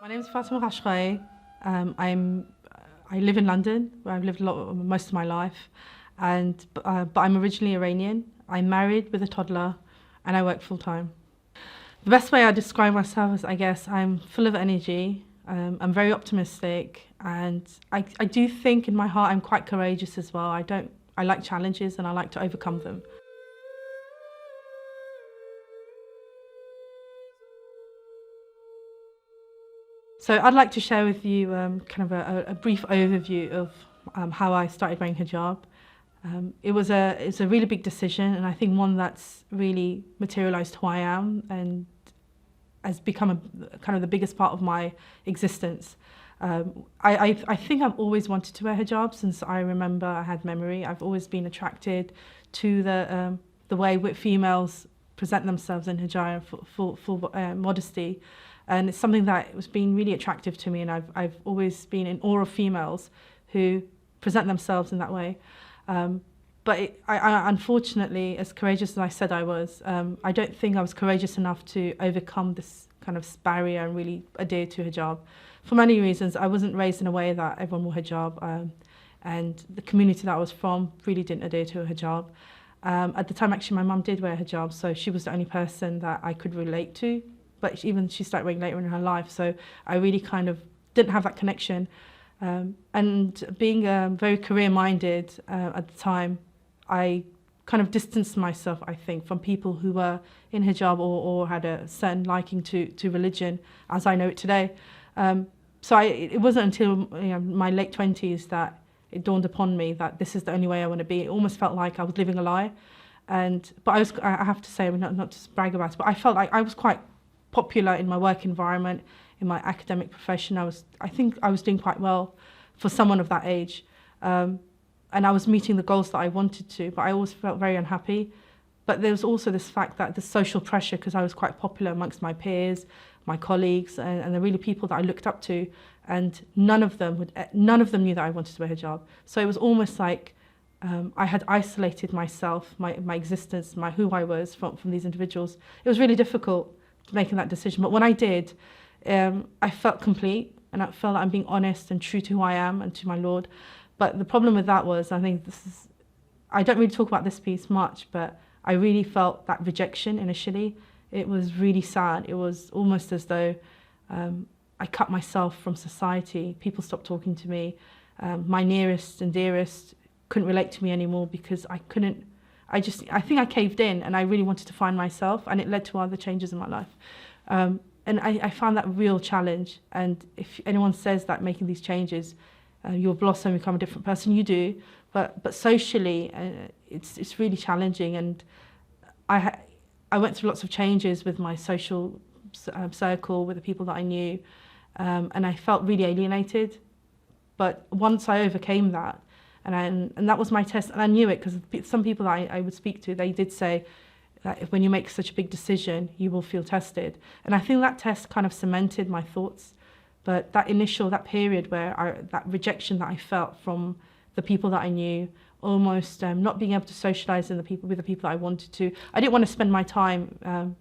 My name is Fatemah Ghashgaee. I live in London, where I've lived most of my life, but I'm originally Iranian. I'm married with a toddler, and I work full time. The best way I describe myself is, I guess, I'm full of energy. I'm very optimistic, and I do think in my heart I'm quite courageous as well. I like challenges, and I like to overcome them. So I'd like to share with you kind of a brief overview of how I started wearing hijab. It's a really big decision, and I think one that's really materialized who I am and has become kind of the biggest part of my existence. I think I've always wanted to wear hijab since I remember I had memory. I've always been attracted to the way females present themselves in hijab for modesty. And it's something that has been really attractive to me, and I've always been in awe of females who present themselves in that way. But I unfortunately, as courageous as I said I was, I don't think I was courageous enough to overcome this kind of barrier and really adhere to hijab. For many reasons, I wasn't raised in a way that everyone wore hijab, and the community that I was from really didn't adhere to a hijab. At the time, actually, my mum did wear a hijab, so she was the only person that I could relate to. But even she started wearing later in her life, so I really kind of didn't have that connection. And being very career-minded at the time, I kind of distanced myself, I think, from people who were in hijab or had a certain liking to religion, as I know it today. So it wasn't until my late 20s that it dawned upon me that this is the only way I want to be. It almost felt like I was living a lie. But I have to say, not to brag about it, but I felt like I was quite popular in my work environment, in my academic profession. I think I was doing quite well for someone of that age. And I was meeting the goals that I wanted to, but I always felt very unhappy. But there was also this fact that the social pressure, because I was quite popular amongst my peers, my colleagues, and the really people that I looked up to, and none of them knew that I wanted to wear hijab. So it was almost like I had isolated myself, my existence, who I was from these individuals. It was really difficult making that decision, but when I did, I felt complete, and I felt that I'm being honest and true to who I am and to my Lord. But the problem with that was, I think I don't really talk about this piece much, but I really felt that rejection initially. It was really sad. It was almost as though I cut myself from society. People stopped talking to me. My nearest and dearest couldn't relate to me anymore because I think I caved in, and I really wanted to find myself, and it led to other changes in my life. And I found that a real challenge. And if anyone says that making these changes, you'll blossom, become a different person, you do. But socially, it's really challenging. And I went through lots of changes with my social circle, with the people that I knew, and I felt really alienated. But once I overcame that, and that was my test, and I knew it because some people that I would speak to, they did say that when you make such a big decision, you will feel tested. And I think that test kind of cemented my thoughts. But that period where that rejection that I felt from the people that I knew, almost not being able to socialize with the people that I wanted to. I didn't want to spend my time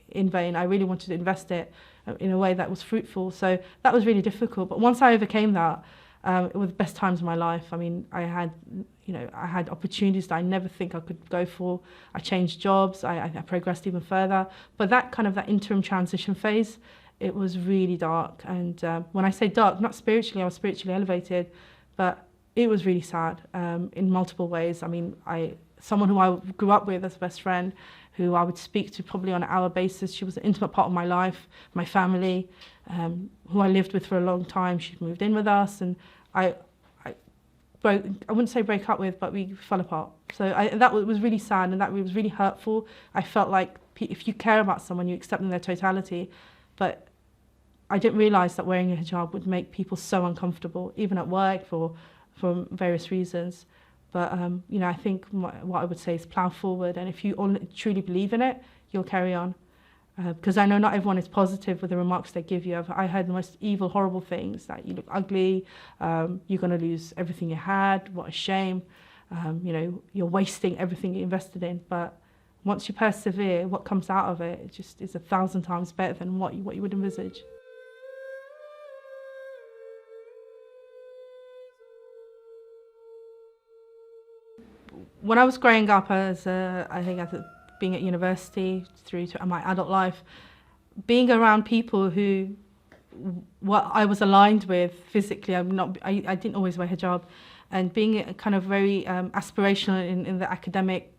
in vain. I really wanted to invest it in a way that was fruitful. So that was really difficult. But once I overcame that, it was the best times of my life. I mean, I had opportunities that I never think I could go for. I changed jobs. I progressed even further. But that interim transition phase, it was really dark. And when I say dark, not spiritually, I was spiritually elevated, but it was really sad in multiple ways. I mean, someone who I grew up with as a best friend, who I would speak to probably on an hour basis. She was an intimate part of my life, my family, who I lived with for a long time. She moved in with us, and I wouldn't say break up with, but we fell apart. So that was really sad, and that was really hurtful. I felt like if you care about someone, you accept them in their totality. But I didn't realise that wearing a hijab would make people so uncomfortable, even at work for various reasons. But I think what I would say is plough forward, and if you truly believe in it, you'll carry on. Because I know not everyone is positive with the remarks they give you. I heard the most evil, horrible things, that you look ugly, you're going to lose everything you had, what a shame, you're wasting everything you invested in. But once you persevere, what comes out of it, just is 1,000 times better than what you would envisage. when I was growing up being at university through to my adult life, being around people who what I was aligned with physically, I didn't always wear hijab, and being kind of very aspirational in the academic,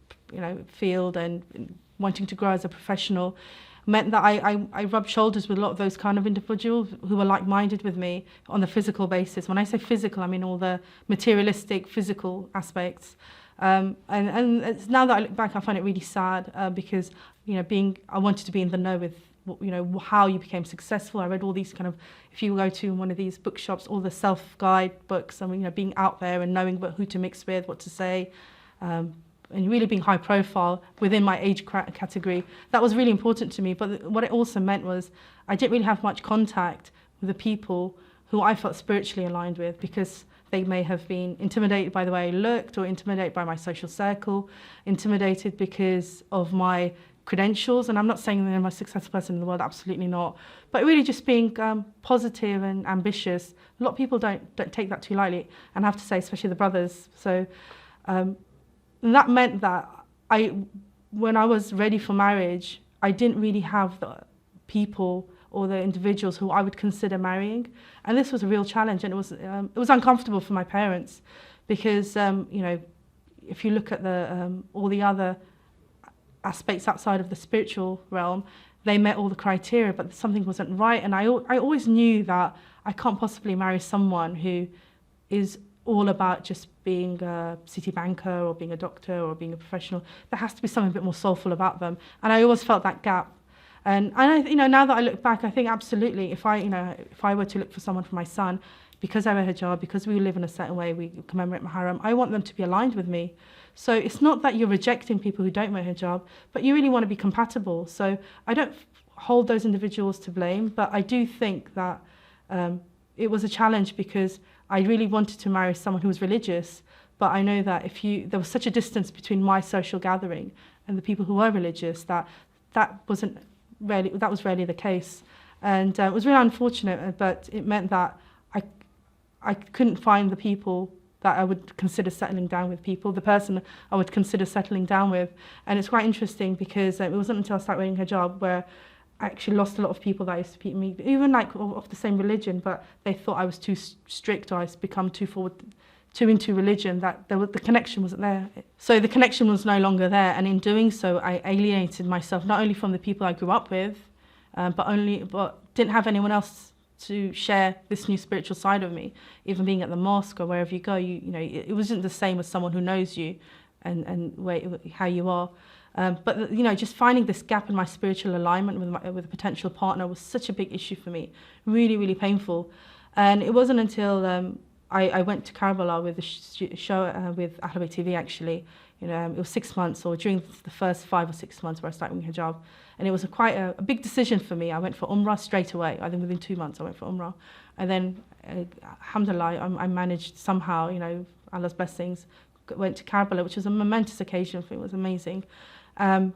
field and wanting to grow as a professional, meant that I rubbed shoulders with a lot of those kind of individuals who were like-minded with me on the physical basis. When I say physical, I mean all the materialistic, physical aspects. And it's, now that I look back, I find it really sad because, I wanted to be in the know with, how you became successful. I read all these kind of, if you go to one of these bookshops, all the self-guide books, and, being out there and knowing who to mix with, what to say, and really being high profile within my age category. That was really important to me. But what it also meant was I didn't really have much contact with the people who I felt spiritually aligned with, because they may have been intimidated by the way I looked, or intimidated by my social circle, intimidated because of my credentials. And I'm not saying that I'm a successful person in the world, absolutely not. But really just being positive and ambitious. A lot of people don't take that too lightly, and I have to say, especially the brothers. So that meant that when I was ready for marriage, I didn't really have the people or the individuals who I would consider marrying. And this was a real challenge, and it was uncomfortable for my parents, because if you look at all the other aspects outside of the spiritual realm, they met all the criteria, but something wasn't right. And I always knew that I can't possibly marry someone who is all about just being a city banker or being a doctor or being a professional. There has to be something a bit more soulful about them. And I always felt that gap. And now that I look back, I think absolutely, if I were to look for someone for my son, because I wear hijab, because we live in a certain way, we commemorate Muharram, I want them to be aligned with me. So it's not that you're rejecting people who don't wear hijab, but you really want to be compatible. So I don't hold those individuals to blame, but I do think that it was a challenge, because I really wanted to marry someone who was religious, but I know that there was such a distance between my social gathering and the people who were religious, that was rarely the case. And it was really unfortunate, but it meant that I couldn't find the people that I would consider settling down with, the person I would consider settling down with. And it's quite interesting, because it wasn't until I started wearing hijab where I actually lost a lot of people that used to meet, even of the same religion, but they thought I was too strict, or I'd become too into religion, that the connection wasn't there. So the connection was no longer there, and in doing so, I alienated myself not only from the people I grew up with, but didn't have anyone else to share this new spiritual side of me. Even being at the mosque or wherever you go, it wasn't the same as someone who knows you and how you are. But just finding this gap in my spiritual alignment with a potential partner was such a big issue for me, really, really painful. And it wasn't until I went to Karbala with a show with Ahlulbayt TV, actually. It was 6 months, or during the first 5 or 6 months where I started wearing hijab. And it was quite a big decision for me. I went for Umrah straight away. I think within 2 months I went for Umrah. And then, alhamdulillah, I managed somehow, Allah's blessings, went to Karbala, which was a momentous occasion for me. It was amazing. And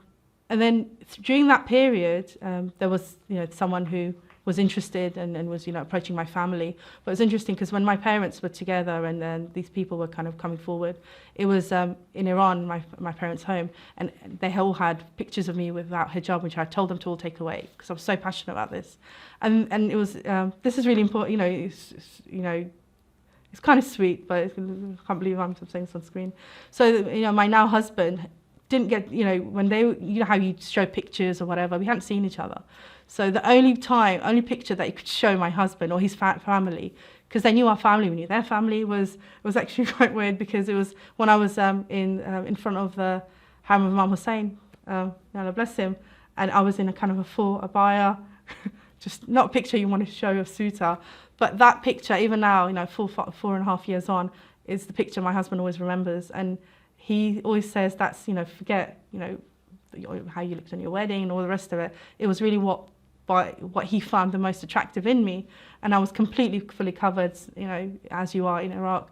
then during that period, there was someone who was interested and was approaching my family. But it was interesting, because when my parents were together and these people were kind of coming forward, it was in Iran, my parents' home, and they all had pictures of me without hijab, which I told them to all take away, because I was so passionate about this. And it was this is really important. It's kind of sweet, but I can't believe I'm saying this on screen. So my now husband didn't get, when they, how you show pictures or whatever, we hadn't seen each other. So the only picture that you could show my husband or his family, because they knew our family, we knew their family, was actually quite weird, because it was when I was in front of the Haram of Imam Hussein, Allah bless him, and I was in a kind of a full abaya, just not a picture you want to show of Suta, but that picture, even now, 4.5 years on, is the picture my husband always remembers. And he always says that's, forget, how you looked on your wedding and all the rest of it. It was really what he found the most attractive in me. And I was completely, fully covered, as you are in Iraq.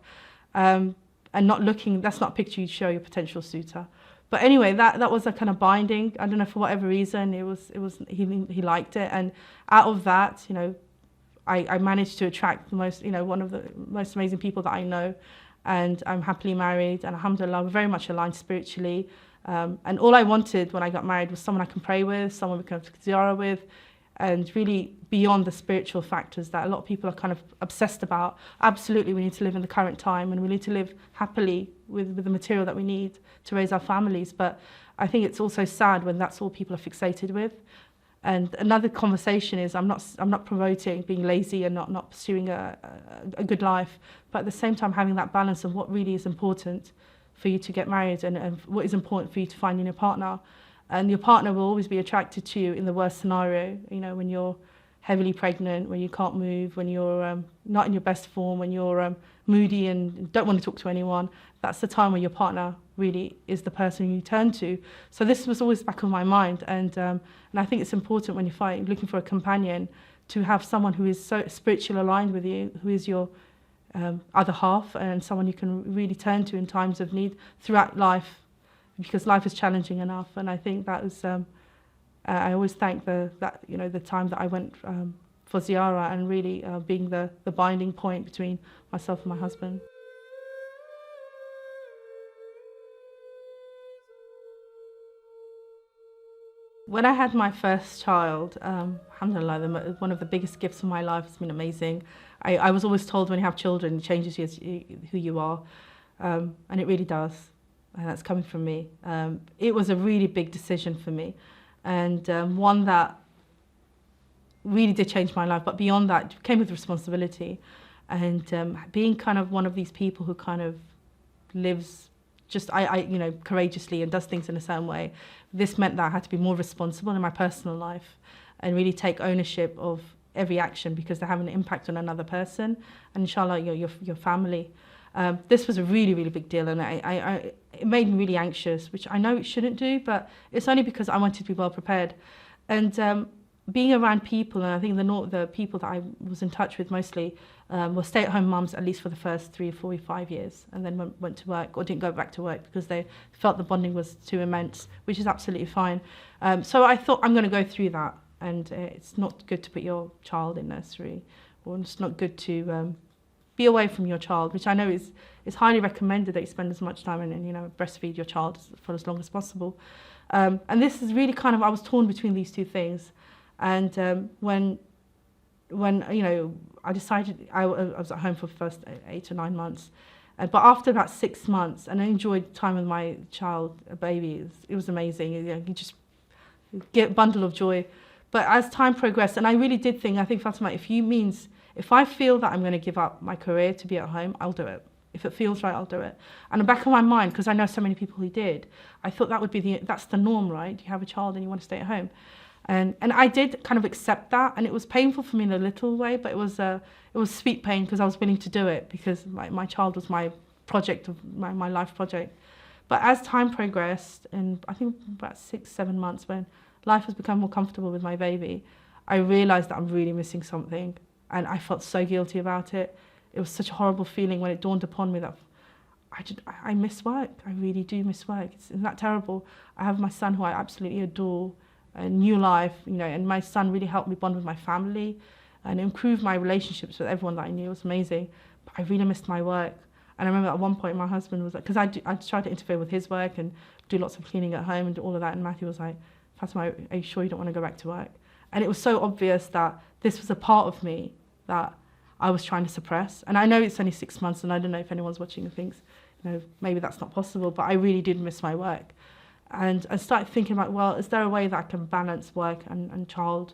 And not looking, that's not a picture you'd show your potential suitor. But anyway, that was a kind of binding. I don't know, for whatever reason, he liked it. And out of that, I managed to attract the most, one of the most amazing people that I know. and I'm happily married, and alhamdulillah, we're very much aligned spiritually. And all I wanted when I got married was someone I can pray with, someone we can have ziyarah with, and really beyond the spiritual factors that a lot of people are kind of obsessed about. Absolutely, we need to live in the current time, and we need to live happily with the material that we need to raise our families. But I think it's also sad when that's all people are fixated with. And another conversation is I'm not promoting being lazy and not pursuing a good life, but at the same time having that balance of what really is important for you to get married, and what is important for you to find in your partner. And your partner will always be attracted to you in the worst scenario, when you're heavily pregnant, when you can't move, when you're not in your best form, when you're moody and don't want to talk to anyone. That's the time when your partner really is the person you turn to. So this was always back of my mind, and I think it's important when you're looking for a companion to have someone who is so spiritually aligned with you, who is your other half, and someone you can really turn to in times of need throughout life, because life is challenging enough. And I think that was I always thank the time that I went for ziyarah, and really being the binding point between myself and my husband. When I had my first child, alhamdulillah, one of the biggest gifts of my life. Has been amazing. I was always told when you have children, it changes you, who you are, and it really does. And that's coming from me. It was a really big decision for me, and one that really did change my life. But beyond that, it came with responsibility, and being kind of one of these people who kind of lives just courageously and does things in a certain way. This meant that I had to be more responsible in my personal life and really take ownership of every action, because they have an impact on another person and inshallah your family. This was a really, really big deal, and it made me really anxious, which I know it shouldn't do, but it's only because I wanted to be well prepared. And being around people, and I think the people that I was in touch with mostly were stay-at-home mums, at least for the first 3 or 4 or 5 years, and then went to work or didn't go back to work because they felt the bonding was too immense, which is absolutely fine. So I thought, I'm going to go through that, and it's not good to put your child in nursery, or it's not good to be away from your child, which I know is highly recommended, that you spend as much time and breastfeed your child for as long as possible. And this is really kind of, I was torn between these two things. And when I decided, I was at home for the first 8 or 9 months, but after about 6 months, and I enjoyed time with my child, a baby, it was amazing. You just get a bundle of joy. But as time progressed, and I really did think, Fatemah, if I feel that I'm going to give up my career to be at home, I'll do it. If it feels right, I'll do it. And in the back of my mind, because I know so many people who did, I thought that would be that's the norm, right? You have a child and you want to stay at home. And I did kind of accept that, and it was painful for me in a little way, but it was sweet pain, because I was willing to do it, because my child was my project, of my life project. But as time progressed, and I think about 6, 7 months, when life has become more comfortable with my baby, I realised that I'm really missing something, and I felt so guilty about it. It was such a horrible feeling when it dawned upon me that I miss work. I really do miss work. Isn't that terrible? I have my son, who I absolutely adore, a new life, and my son really helped me bond with my family and improve my relationships with everyone that I knew. It was amazing. But I really missed my work. And I remember at one point my husband was like, because I tried to interfere with his work and do lots of cleaning at home and do all of that, and Matthew was like, Fatemah, are you sure you don't want to go back to work? And it was so obvious that this was a part of me that I was trying to suppress. And I know it's only 6 months, and I don't know if anyone's watching and thinks, maybe that's not possible, but I really did miss my work. And I started thinking about, well, is there a way that I can balance work and child?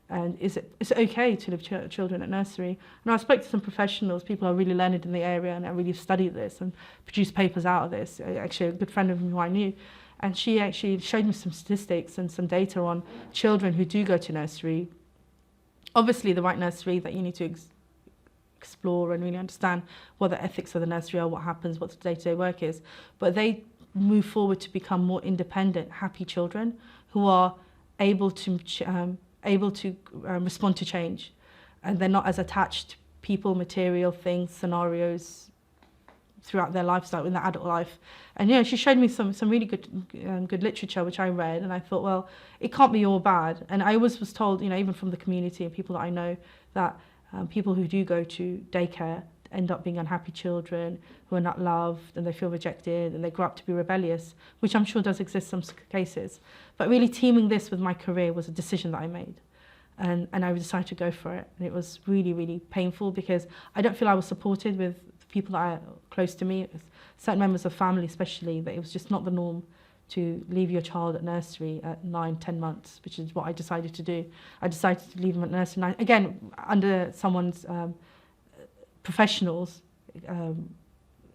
And is it okay to leave children at nursery? And I spoke to some professionals, people who are really learned in the area and really studied this and produced papers out of this. Actually, a good friend of mine who I knew, and she actually showed me some statistics and some data on children who do go to nursery. Obviously, the right nursery that you need to explore and really understand what the ethics of the nursery are, what happens, what the day-to-day work is. But they move forward to become more independent, happy children who are able to respond to change, and they're not as attached to people, material things, scenarios throughout their lifestyle in their adult life. And she showed me some really good literature which I read, and I thought, well, it can't be all bad. And I always was told, even from the community and people that I know, that people who do go to daycare, end up being unhappy children who are not loved and they feel rejected and they grow up to be rebellious, which I'm sure does exist in some cases. But really teaming this with my career was a decision that I made. And I decided to go for it. And it was really, really painful because I don't feel I was supported with people that are close to me, certain members of family especially, that it was just not the norm to leave your child at nursery at 9-10 months, which is what I decided to do. I decided to leave them at nursery, again, under someone's professionals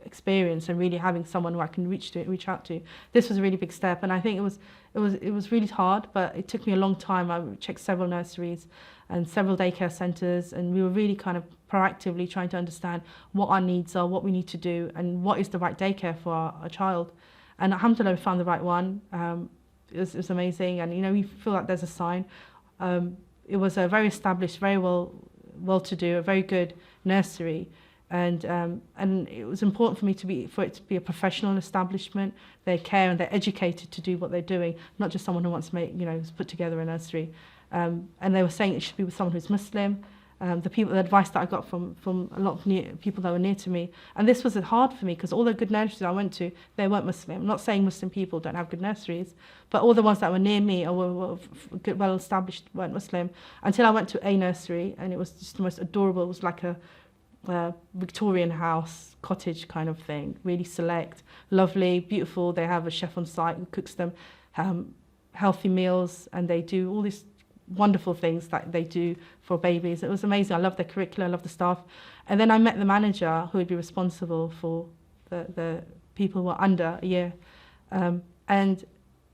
experience and really having someone who I can reach out to. This was a really big step, and I think it was really hard, but it took me a long time. I checked several nurseries and several daycare centres, and we were really kind of proactively trying to understand what our needs are, what we need to do, and what is the right daycare for our child. And alhamdulillah, we found the right one. It was amazing, and we feel like there's a sign. It was a very established, very well-to-do, a very good nursery. And it was important for me for it to be a professional establishment. They care and they're educated to do what they're doing, not just someone who wants to who's put together a nursery. And they were saying it should be with someone who's Muslim. The advice that I got from a lot of people that were near to me, and this was hard for me because all the good nurseries I went to, they weren't Muslim. I'm not saying Muslim people don't have good nurseries, but all the ones that were near me or were good, well established weren't Muslim. Until I went to a nursery, and it was just the most adorable. It was like a Victorian house, cottage kind of thing, really select, lovely, beautiful. They have a chef on site who cooks them healthy meals, and they do all these wonderful things that they do for babies. It was amazing. I love their curriculum, I love the staff. And then I met the manager who would be responsible for the people who were under a year. And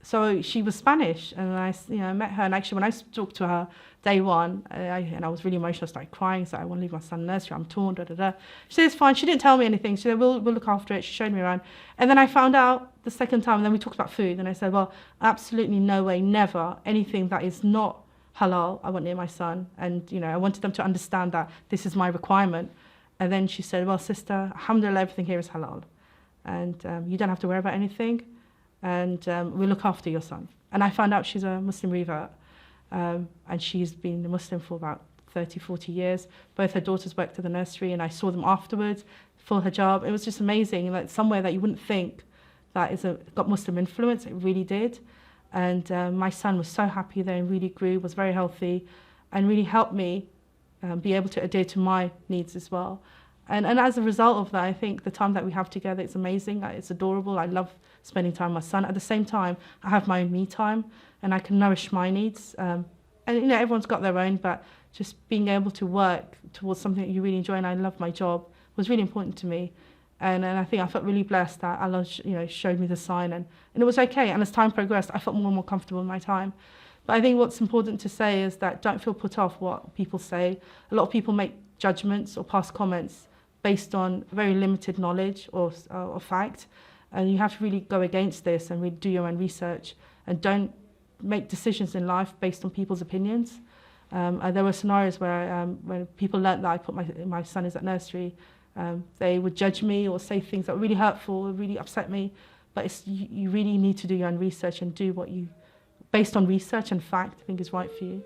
so she was Spanish, and I met her, and actually when I talked to her day one, and I was really emotional, I started crying, so I want to leave my son in nursery, I'm torn, da da da. She said, it's fine. She didn't tell me anything. She said, we'll look after it. She showed me around. And then I found out the second time, and then we talked about food, and I said, well, absolutely no way, never, anything that is not halal, I want near my son. And, I wanted them to understand that this is my requirement. And then she said, well, sister, alhamdulillah, everything here is halal. And you don't have to worry about anything. And we'll look after your son. And I found out she's a Muslim revert. And she's been a Muslim for about 30, 40 years. Both her daughters worked at the nursery, and I saw them afterwards, full hijab. It was just amazing, like somewhere that you wouldn't think that got Muslim influence. It really did. And my son was so happy there and really grew, was very healthy, and really helped me be able to adhere to my needs as well. And as a result of that, I think the time that we have together, it's amazing, it's adorable. I love spending time with my son. At the same time, I have my own me time, and I can nourish my needs. And everyone's got their own, but just being able to work towards something that you really enjoy, and I love my job, was really important to me. And I think I felt really blessed that Allah, showed me the sign, and it was okay. And as time progressed, I felt more and more comfortable in my time. But I think what's important to say is that don't feel put off what people say. A lot of people make judgments or pass comments based on very limited knowledge or fact, and you have to really go against this and really do your own research, and don't make decisions in life based on people's opinions. There were scenarios where when people learnt that I put my son is at nursery, they would judge me or say things that were really hurtful, really upset me. But you really need to do your own research and do what you, based on research and fact, I think is right for you.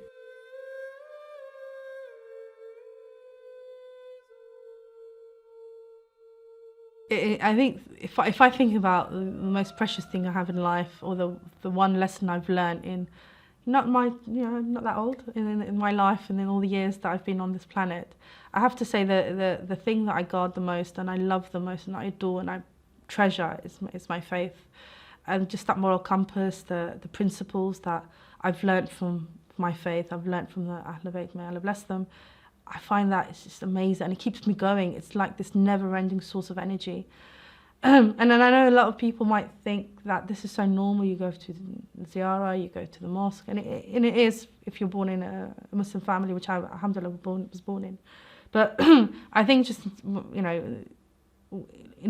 I think if I think about the most precious thing I have in life, or the one lesson I've learned in not that old in my life and in all the years that I've been on this planet, I have to say that the thing that I guard the most and I love the most and I adore and I treasure is my faith, and just that moral compass, the principles that I've learned from my faith, I've learned from the Ahlulbayt, may Allah bless them. I find that it's just amazing, and it keeps me going. It's like this never-ending source of energy. And then I know a lot of people might think that this is so normal. You go to the ziyarah, you go to the mosque, and it is if you're born in a Muslim family, which I, alhamdulillah, was born in. But I think just,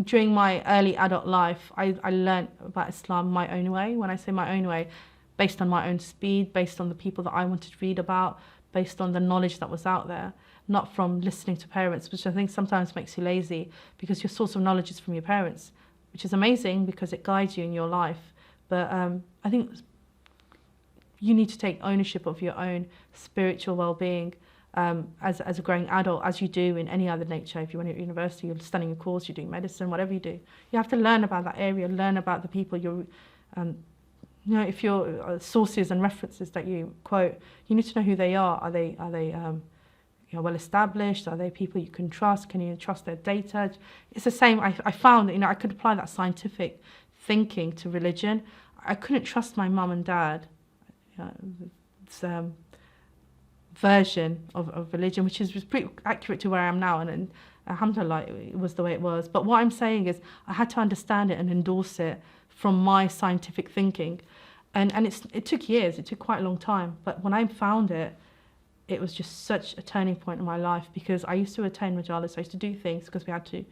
during my early adult life, I learned about Islam my own way. When I say my own way, based on my own speed, based on the people that I wanted to read about, based on the knowledge that was out there, not from listening to parents, which I think sometimes makes you lazy, because your source of knowledge is from your parents, which is amazing because it guides you in your life. But I think you need to take ownership of your own spiritual well-being. as a growing adult, as you do in any other nature. If you went to university, you're studying a course, you're doing medicine, whatever you do, you have to learn about that area, learn about the people you're, if your sources and references that you quote, you need to know who they are. Are they well established? Are they people you can trust? Can you trust their data? It's the same. I found that I could apply that scientific thinking to religion. I couldn't trust my mum and dad. Version of religion, which was pretty accurate to where I am now, and alhamdulillah, it was the way it was. But what I'm saying is I had to understand it and endorse it from my scientific thinking, and it took years, it took quite a long time, but when I found it, it was just such a turning point in my life, because I used to attain majalis, I used to do things because we had to,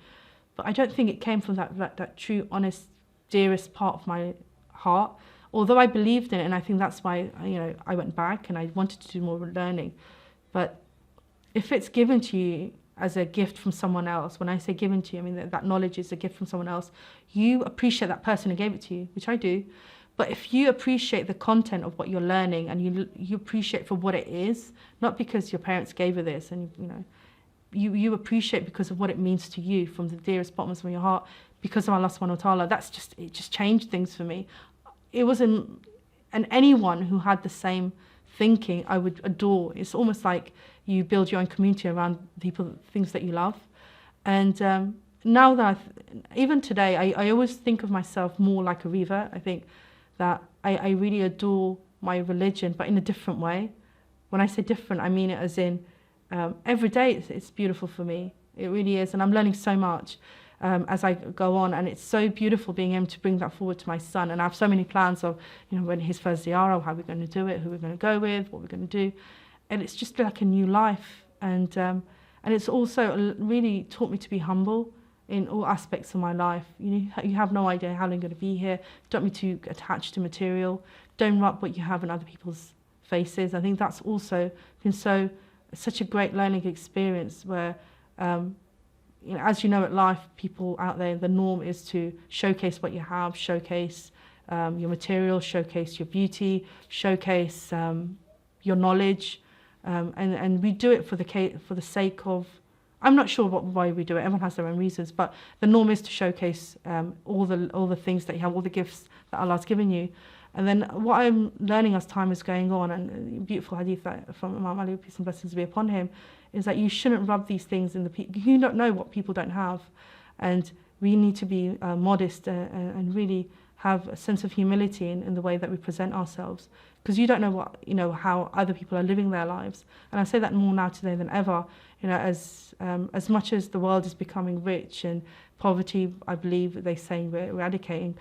but I don't think it came from that true, honest, dearest part of my heart. Although I believed in it, and I think that's why I went back and I wanted to do more learning. But if it's given to you as a gift from someone else, when I say given to you, I mean that knowledge is a gift from someone else, you appreciate that person who gave it to you, which I do. But if you appreciate the content of what you're learning, and you appreciate for what it is, not because your parents gave you this, and you appreciate because of what it means to you from the dearest bottom of your heart, because of Allah subhanahu wa ta'ala, it just changed things for me. It wasn't, and anyone who had the same thinking, I would adore. It's almost like you build your own community around things that you love. And now that even today, I always think of myself more like a revert. I think that I really adore my religion, but in a different way. When I say different, I mean it as in every day it's beautiful for me. It really is, and I'm learning so much. As I go on, and it's so beautiful being able to bring that forward to my son. And I have so many plans of, when his first ziyarah, how we're going to do it, who we're going to go with, what we're going to do, and it's just like a new life. And it's also really taught me to be humble in all aspects of my life. You have no idea how long you're going to be here. Don't be too attached to material. Don't rub what you have in other people's faces. I think that's also been such a great learning experience where. As you know, at life, people out there, the norm is to showcase what you have, showcase your material, showcase your beauty, showcase your knowledge, and we do it for the sake of. I'm not sure why we do it. Everyone has their own reasons, but the norm is to showcase all the things that you have, all the gifts that Allah's given you. And then what I'm learning as time is going on, and beautiful hadith from Imam Ali, peace and blessings be upon him, is that you shouldn't rub these things in the people. You don't know what people don't have. And we need to be modest and really have a sense of humility in the way that we present ourselves. Because you don't know how other people are living their lives. And I say that more now today than ever. As much as the world is becoming rich and poverty, I believe they say we're eradicating,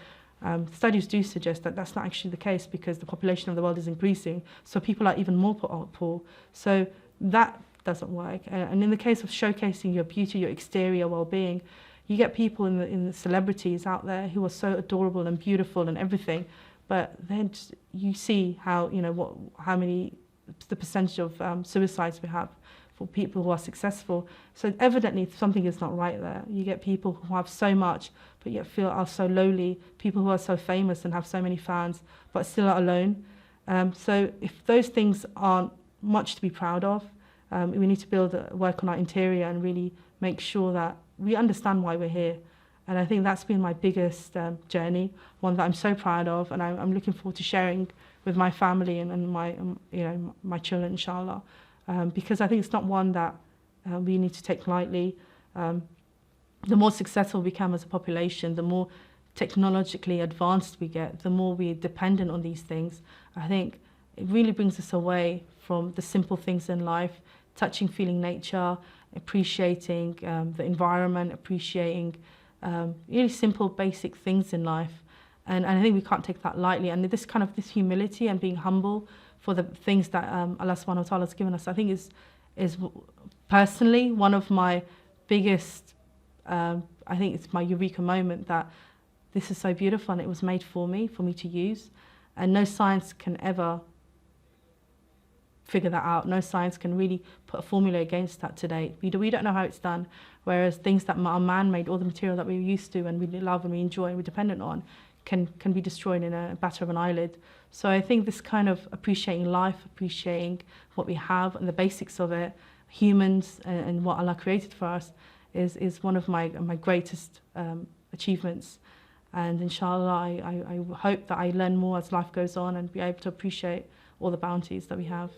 studies do suggest that that's not actually the case, because the population of the world is increasing, so people are even more poor. So that doesn't work. And in the case of showcasing your beauty, your exterior well-being, you get people in the celebrities out there who are so adorable and beautiful and everything, but then you see how the percentage of suicides we have for people who are successful. So evidently something is not right there. You get people who have so much but yet are so lowly, people who are so famous and have so many fans but still are alone. So if those things aren't much to be proud of, we need to work on our interior and really make sure that we understand why we're here. And I think that's been my biggest journey, one that I'm so proud of, and I'm looking forward to sharing with my family and my children, inshallah. Because I think it's not one that we need to take lightly. The more successful we become as a population, the more technologically advanced we get, the more we're dependent on these things. I think it really brings us away from the simple things in life, touching, feeling nature, appreciating the environment, appreciating really simple, basic things in life. And I think we can't take that lightly. And this humility and being humble for the things that Allah subhanahu wa ta'ala has given us, I think is personally one of my biggest, I think it's my eureka moment, that this is so beautiful and it was made for me to use. And no science can ever figure that out. No science can really put a formula against that today. We don't know how it's done. Whereas things that are man-made, all the material that we're used to and we love and we enjoy and we're dependent on, can be destroyed in a batter of an eyelid. So I think this kind of appreciating life, appreciating what we have and the basics of it, humans and what Allah created for us, is one of my greatest achievements. And inshallah, I hope that I learn more as life goes on and be able to appreciate all the bounties that we have.